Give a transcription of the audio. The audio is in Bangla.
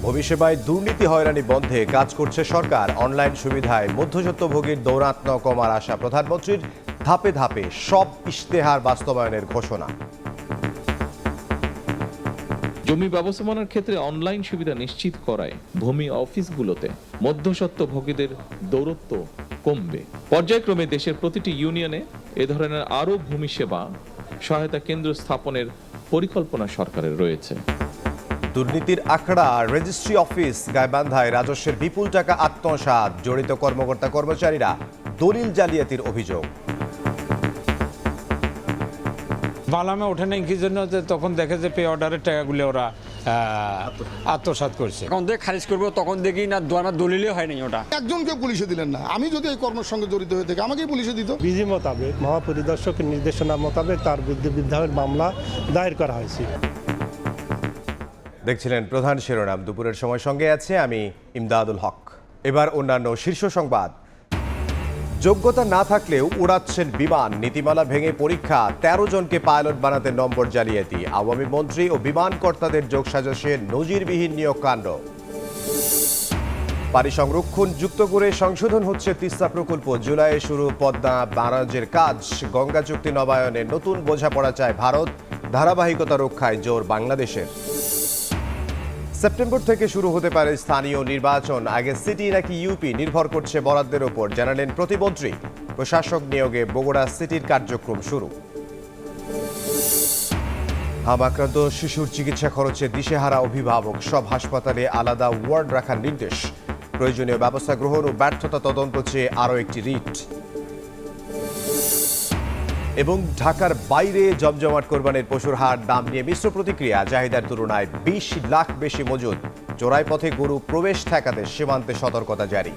ভূমি সেবায় দুর্নীতি হয়রানি বন্ধে কাজ করছে সরকার। অনলাইন সুবিধায় মধ্যস্বত্বভোগীর দৌরাত্ম্য কমার আশা প্রধানমন্ত্রীর। ধাপে ধাপে সব ইশতেহার বাস্তবায়নের ঘোষণা। জমি ব্যবস্থাপনার ক্ষেত্রে অনলাইন সুবিধা নিশ্চিত করায় ভূমি অফিসগুলোতে মধ্যস্বত্বভোগীদের দৌরত্ব কমবে। পর্যায়ক্রমে দেশের প্রতিটি ইউনিয়নে এ ধরনের আরও ভূমি সেবা সহায়তা কেন্দ্র স্থাপনের পরিকল্পনা সরকারের রয়েছে। দুর্নীতির আখড়া রেজিস্ট্রি অফিস গাইবান্ধায় রাজস্বের বিপুল টাকা আত্মসাৎ। জড়িত কর্মকর্তা কর্মচারীরা দলিল জালিয়াতির অভিযোগ। বালামে ওঠে নাই কি জন্য, তখন দেখে যে পে অর্ডারের টাকাগুলো ওরা আত্মসাৎ করছে। যখন দেখে খারিজ করবো তখন দেখি না আমার দলিলে হয় নাই। ওটা একজনকে পুলিশে দিলেন না। আমি যদি এই কর্মের সঙ্গে জড়িত হয়ে থাকি আমাকেই পুলিশে দিত। বিধি মোতাবেক মহাপরিদর্শকের নির্দেশনা মোতাবেক তার বিরুদ্ধে বিদ্রোহের মামলা দায়ের করা হয়েছে। দেখছিলেন প্রধান শিরোনাম। দুপুরের সময় সঙ্গে আছে আমি ইমদাদুল হক। এবার অন্যান্য শীর্ষ সংবাদ। যোগ্যতা না থাকলেও উড়াচ্ছেন বিমান। নীতিমালা ভেঙে পরীক্ষা। 13 জনকে পাইলট বানাতে নম্বর জালিয়াতি। আওয়ামী মন্ত্রী ও বিমান কর্তাদের যোগসাজশে নজিরবিহীন নিয়োগ কাণ্ড। পানি সংরক্ষণ যুক্ত করে সংশোধন হচ্ছে তিস্তা প্রকল্প। জুলাইয়ে শুরু পদ্মা ব্যারাজের কাজ। গঙ্গা চুক্তি নবায়নে নতুন বোঝাপড়া চায় ভারত। ধারাবাহিকতা রক্ষায় জোর বাংলাদেশের। সেপ্টেম্বর থেকে শুরু হতে পারে স্থানীয় নির্বাচন। আগে সিটি নাকি ইউপি নির্ভর করছে বরাদ্দের ওপর, জানালেন প্রতিমন্ত্রী। প্রশাসক নিয়োগে বগুড়া সিটির কার্যক্রম শুরু। হামাক্রান্ত শিশুর চিকিৎসা খরচে দিশেহারা অভিভাবক। সব হাসপাতালে আলাদা ওয়ার্ড রাখার নির্দেশ। প্রয়োজনীয় ব্যবস্থা গ্রহণ ও ব্যর্থতা তদন্ত চেয়ে আরও একটি রিট। এবং ঢাকার বাইরে জমজমাট কোরবানির পশুর হাট। দাম নিয়ে মিশ্র প্রতিক্রিয়া। চাহিদার তুলনায় 20 লাখ বেশি মজুদ। চোরাই পথে গরু প্রবেশ ঠেকাতে সীমান্তে সতর্কতা জারি।